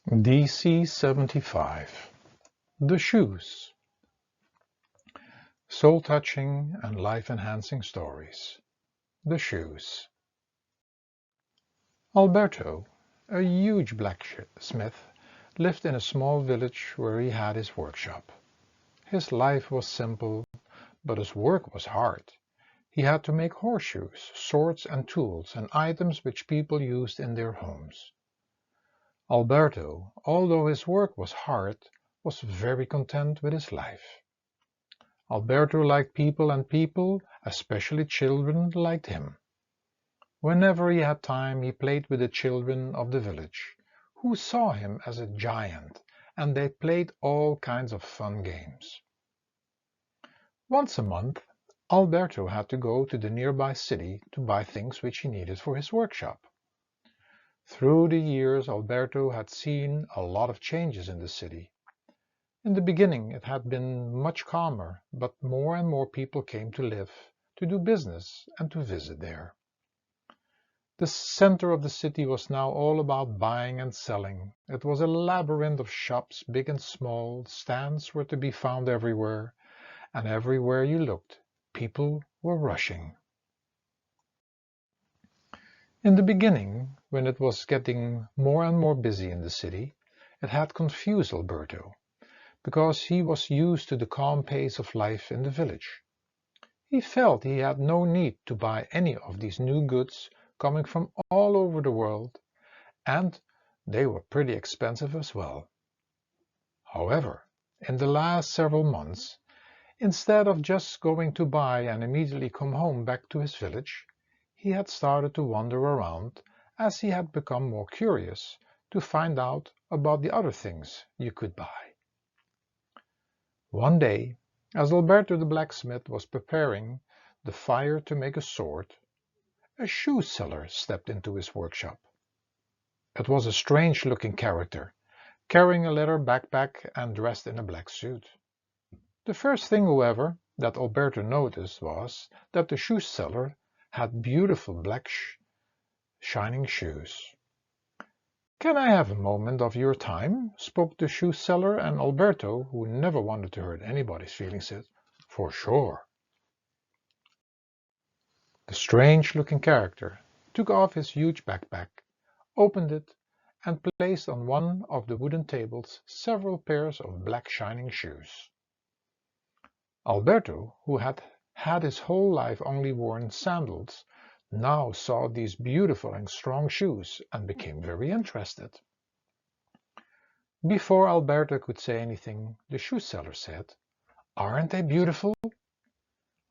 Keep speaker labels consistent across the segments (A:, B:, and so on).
A: Dc75 The Shoes. Soul-touching and life-enhancing stories. The Shoes. Alberto, a huge blacksmith, lived in a small village where he had his workshop. His life was simple, but his work was hard. He had to make horseshoes, swords and tools and items which people used in their homes. Alberto, although his work was hard, was very content with his life. Alberto liked people and people, especially children, liked him. Whenever he had time he played with the children of the village, who saw him as a giant, and they played all kinds of fun games. Once a month, Alberto had to go to the nearby city to buy things which he needed for his workshop. Through the years Alberto had seen a lot of changes in the city. In the beginning it had been much calmer, but more and more people came to live, to do business, and to visit there. The center of the city was now all about buying and selling. It was a labyrinth of shops, big and small. Stands were to be found everywhere, and everywhere you looked, people were rushing. In the beginning, when it was getting more and more busy in the city, it had confused Alberto, because he was used to the calm pace of life in the village. He felt he had no need to buy any of these new goods coming from all over the world, and they were pretty expensive as well. However, in the last several months, instead of just going to buy and immediately come home back to his village, he had started to wander around as he had become more curious to find out about the other things you could buy. One day, as Alberto the blacksmith was preparing the fire to make a sword, a shoe seller stepped into his workshop. It was a strange-looking character, carrying a leather backpack and dressed in a black suit. The first thing, however, that Alberto noticed was that the shoe seller had beautiful black shining shoes. "Can I have a moment of your time?" spoke the shoe seller, and Alberto, who never wanted to hurt anybody's feelings, said, "For sure." The strange-looking character took off his huge backpack, opened it, and placed on one of the wooden tables several pairs of black shining shoes. Alberto, who had had his whole life only worn sandals, now saw these beautiful and strong shoes and became very interested. Before Alberto could say anything, the shoe seller said, "Aren't they beautiful?"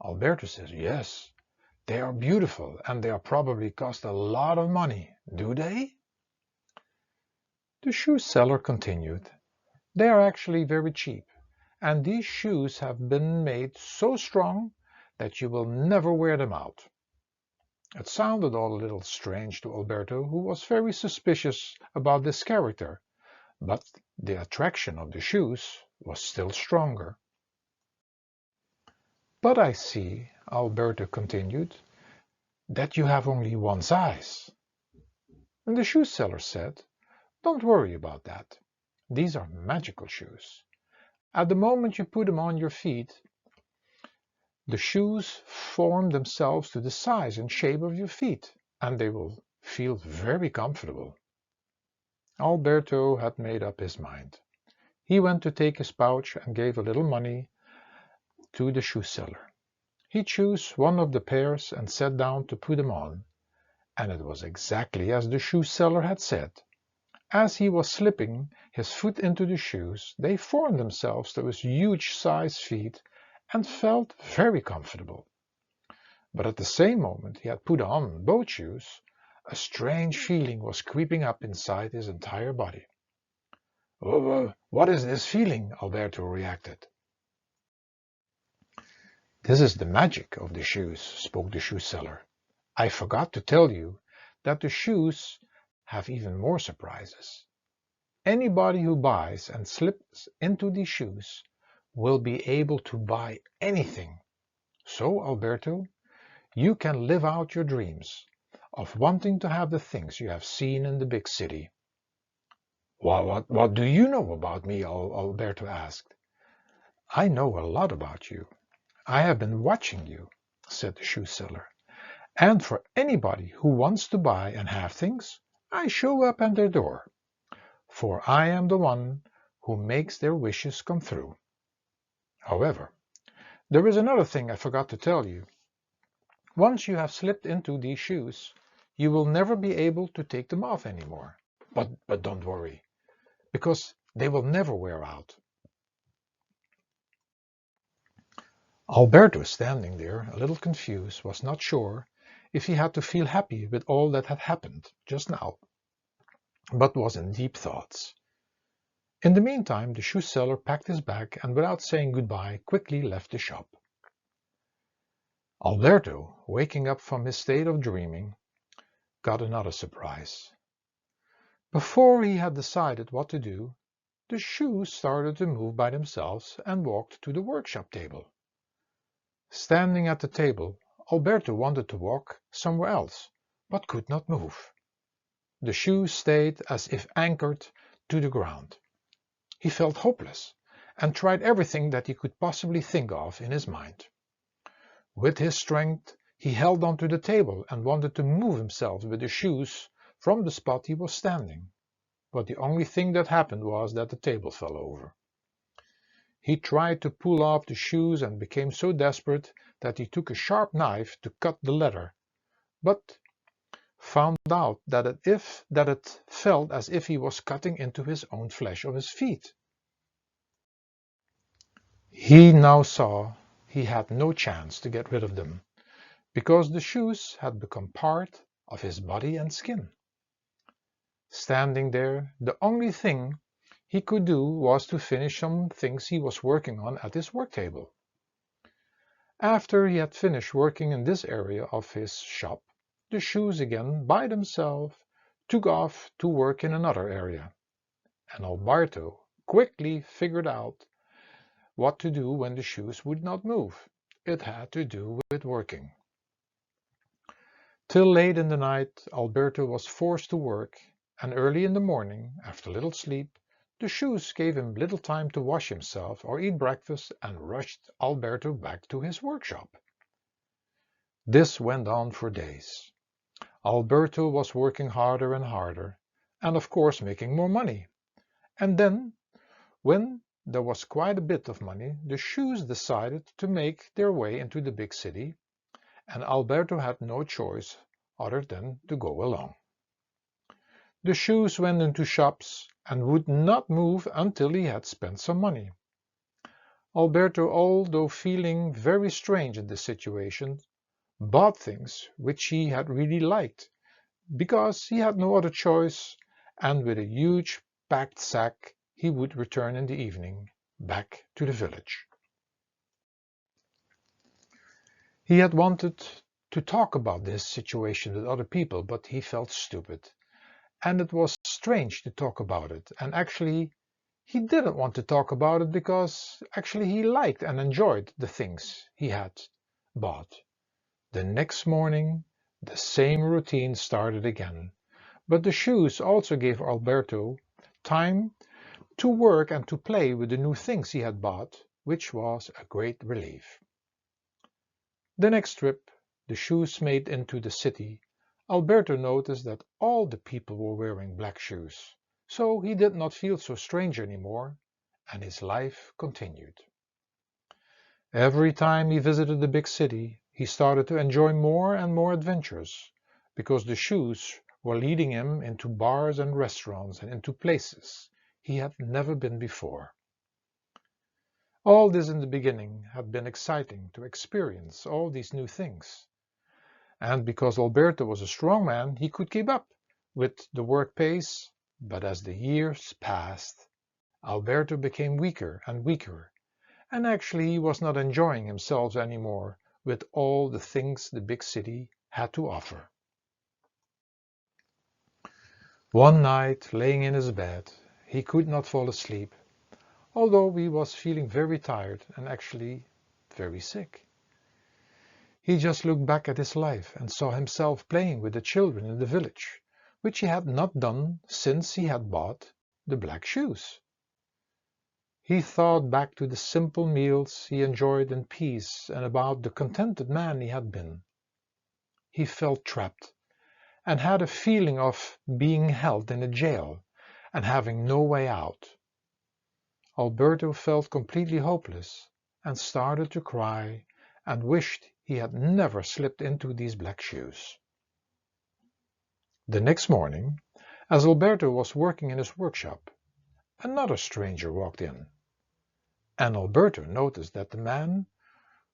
A: Alberto says, "Yes, they are beautiful, and they probably cost a lot of money, do they?" The shoe seller continued, "They are actually very cheap, and these shoes have been made so strong that you will never wear them out." It sounded all a little strange to Alberto, who was very suspicious about this character, but the attraction of the shoes was still stronger. "But I see," Alberto continued, "that you have only one size." And the shoe seller said, "Don't worry about that. These are magical shoes. At the moment you put them on your feet, the shoes form themselves to the size and shape of your feet, and they will feel very comfortable." Alberto had made up his mind. He went to take his pouch and gave a little money to the shoe seller. He chose one of the pairs and sat down to put them on, and it was exactly as the shoe seller had said. As he was slipping his foot into the shoes, they formed themselves to his huge-sized feet and felt very comfortable. But at the same moment he had put on both shoes, a strange feeling was creeping up inside his entire body. "What is this feeling?" Alberto reacted. "This is the magic of the shoes," spoke the shoe seller. "I forgot to tell you that the shoes have even more surprises. Anybody who buys and slips into these shoes will be able to buy anything. So, Alberto, you can live out your dreams of wanting to have the things you have seen in the big city." What do you know about me? Alberto asked. I know a lot about you. I have been watching you, said the shoe seller. And for anybody who wants to buy and have things, I show up at their door. For I am the one who makes their wishes come true. However, there is another thing I forgot to tell you. Once you have slipped into these shoes, you will never be able to take them off anymore. But don't worry, because they will never wear out. Alberto, standing there, a little confused, was not sure if he had to feel happy with all that had happened just now, but was in deep thoughts. In the meantime, the shoe seller packed his bag and without saying goodbye, quickly left the shop. Alberto, waking up from his state of dreaming, got another surprise. Before he had decided what to do, the shoes started to move by themselves and walked to the workshop table. Standing at the table, Alberto wanted to walk somewhere else, but could not move. The shoes stayed as if anchored to the ground. He felt hopeless and tried everything that he could possibly think of in his mind. With his strength, he held onto the table and wanted to move himself with the shoes from the spot he was standing. But the only thing that happened was that the table fell over. He tried to pull off the shoes and became so desperate that he took a sharp knife to cut the leather, but found out that it felt as if he was cutting into his own flesh of his feet. He now saw he had no chance to get rid of them, because the shoes had become part of his body and skin. Standing there, the only thing he could do was to finish some things he was working on at his work table. After he had finished working in this area of his shop, the shoes again, by themselves, took off to work in another area, and Alberto quickly figured out what to do when the shoes would not move. It had to do with working. Till late in the night, Alberto was forced to work, and early in the morning, after little sleep, the shoes gave him little time to wash himself or eat breakfast and rushed Alberto back to his workshop. This went on for days. Alberto was working harder and harder, and of course making more money. And then, when there was quite a bit of money, the shoes decided to make their way into the big city, and Alberto had no choice other than to go along. The shoes went into shops and would not move until he had spent some money. Alberto, although feeling very strange in this situation, bought things which he had really liked, because he had no other choice, and with a huge packed sack he would return in the evening back to the village. He had wanted to talk about this situation with other people, but he felt stupid. And it was strange to talk about it, and actually he didn't want to talk about it because actually he liked and enjoyed the things he had bought. The next morning the same routine started again, but the shoes also gave Alberto time to work and to play with the new things he had bought, which was a great relief. The next trip the shoes made into the city, Alberto noticed that all the people were wearing black shoes, so he did not feel so strange anymore, and his life continued. Every time he visited the big city, he started to enjoy more and more adventures, because the shoes were leading him into bars and restaurants and into places he had never been before. All this in the beginning had been exciting to experience all these new things. And because Alberto was a strong man, he could keep up with the work pace, but as the years passed, Alberto became weaker and weaker, and actually he was not enjoying himself anymore with all the things the big city had to offer. One night, laying in his bed, he could not fall asleep, although he was feeling very tired and actually very sick. He just looked back at his life and saw himself playing with the children in the village, which he had not done since he had bought the black shoes. He thought back to the simple meals he enjoyed in peace and about the contented man he had been. He felt trapped and had a feeling of being held in a jail and having no way out. Alberto felt completely hopeless and started to cry and wished he had never slipped into these black shoes. The next morning, as Alberto was working in his workshop, another stranger walked in, and Alberto noticed that the man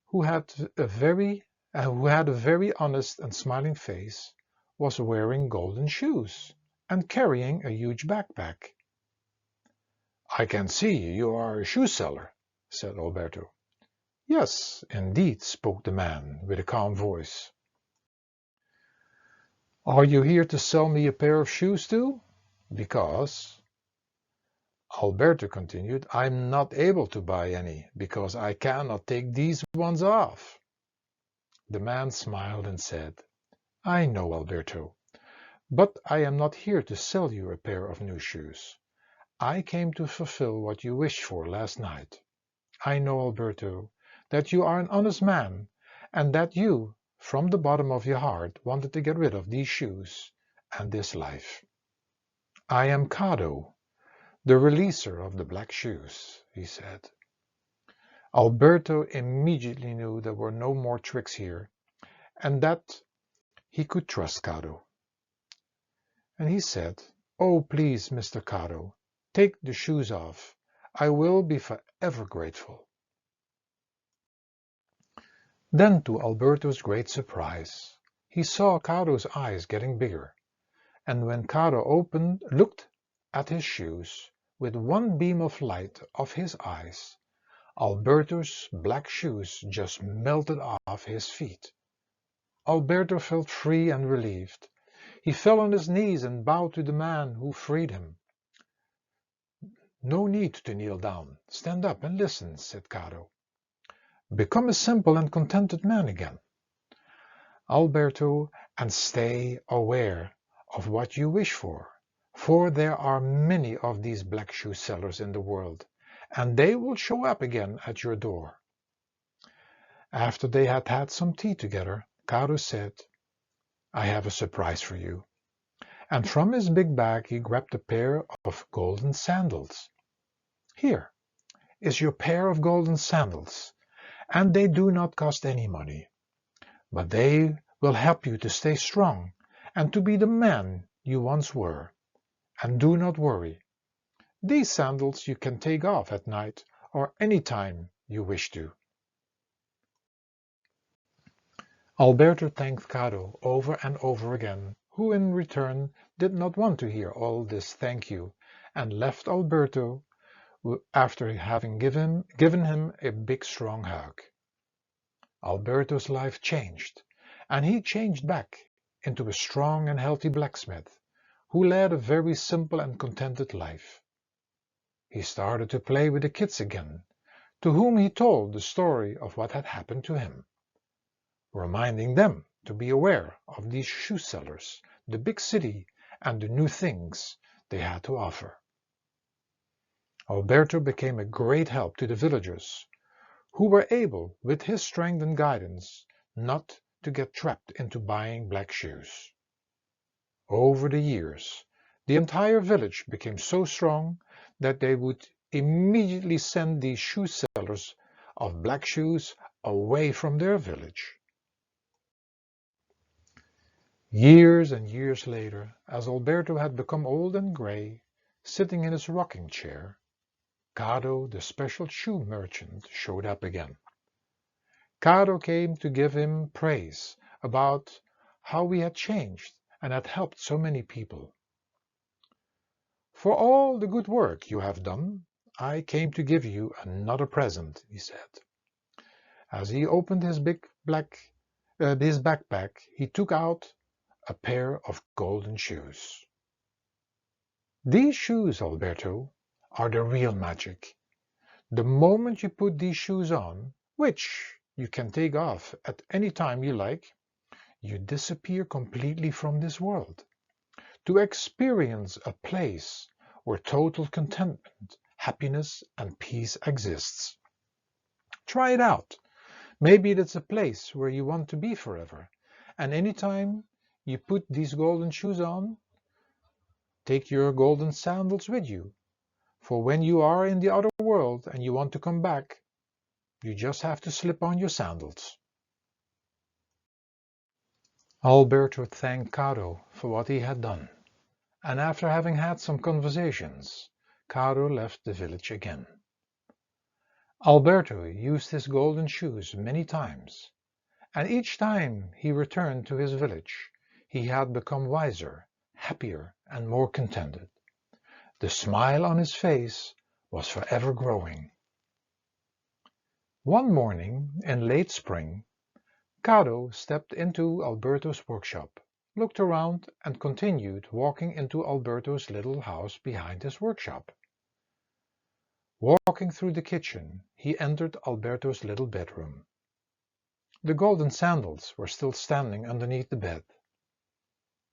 A: who had a very honest and smiling face was wearing golden shoes and carrying a huge backpack. "I can see you are a shoe seller," said Alberto. "Yes, indeed," spoke the man with a calm voice. "Are you here to sell me a pair of shoes too? Because," Alberto continued, "I'm not able to buy any because I cannot take these ones off." The man smiled and said, "I know, Alberto, but I am not here to sell you a pair of new shoes. I came to fulfill what you wished for last night. I know, Alberto, that you are an honest man and that you, from the bottom of your heart, wanted to get rid of these shoes and this life. I am Cado, the releaser of the black shoes," he said. Alberto immediately knew there were no more tricks here and that he could trust Cado. And he said, "Oh, please, Mr. Cado, take the shoes off. I will be forever grateful." Then, to Alberto's great surprise, he saw Cado's eyes getting bigger, and when Cado looked at his shoes, with one beam of light of his eyes, Alberto's black shoes just melted off his feet. Alberto felt free and relieved. He fell on his knees and bowed to the man who freed him. "No need to kneel down. Stand up and listen," said Cado. "Become a simple and contented man again, Alberto, and stay aware of what you wish for there are many of these black shoe sellers in the world, and they will show up again at your door." After they had had some tea together, Cado said, "I have a surprise for you." And from his big bag he grabbed a pair of golden sandals. "Here is your pair of golden sandals, and they do not cost any money, but they will help you to stay strong and to be the man you once were. And do not worry. These sandals you can take off at night or any time you wish to." Alberto thanked Cado over and over again, who in return did not want to hear all this thank you, and left Alberto after having given him a big strong hug. Alberto's life changed, and he changed back into a strong and healthy blacksmith, who led a very simple and contented life. He started to play with the kids again, to whom he told the story of what had happened to him, reminding them to be aware of these shoe sellers, the big city, and the new things they had to offer. Alberto became a great help to the villagers, who were able, with his strength and guidance, not to get trapped into buying black shoes. Over the years, the entire village became so strong that they would immediately send these shoe sellers of black shoes away from their village. Years and years later, as Alberto had become old and grey, sitting in his rocking chair, Cado, the special shoe merchant, showed up again. Cado came to give him praise about how he had changed and had helped so many people. "For all the good work you have done, I came to give you another present," he said. As he opened his his backpack, he took out a pair of golden shoes. "These shoes, Alberto, are the real magic. The moment you put these shoes on, which you can take off at any time you like, you disappear completely from this world, to experience a place where total contentment, happiness, and peace exists. Try it out. Maybe it's a place where you want to be forever, and anytime you put these golden shoes on, take your golden sandals with you, for when you are in the other world and you want to come back, you just have to slip on your sandals. Alberto thanked Caro for what he had done, and after having had some conversations, Caro left the village again. Alberto used his golden shoes many times, and each time he returned to his village, he had become wiser, happier, and more contented. The smile on his face was forever growing. One morning in late spring, Caro stepped into Alberto's workshop, looked around, and continued walking into Alberto's little house behind his workshop. Walking through the kitchen, he entered Alberto's little bedroom. The golden sandals were still standing underneath the bed.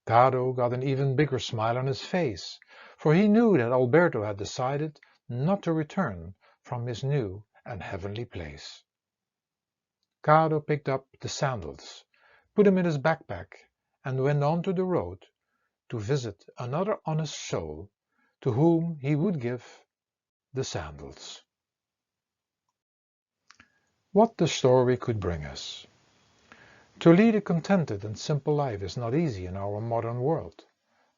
A: Caro got an even bigger smile on his face, for he knew that Alberto had decided not to return from his new and heavenly place. Caro picked up the sandals, put them in his backpack, and went on to the road to visit another honest soul to whom he would give the sandals. What the story could bring us. To lead a contented and simple life is not easy in our modern world,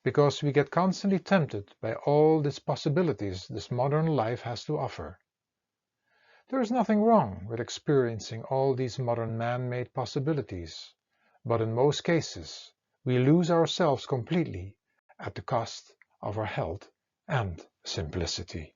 A: because we get constantly tempted by all these possibilities this modern life has to offer. There is nothing wrong with experiencing all these modern man-made possibilities, but in most cases we lose ourselves completely at the cost of our health and simplicity.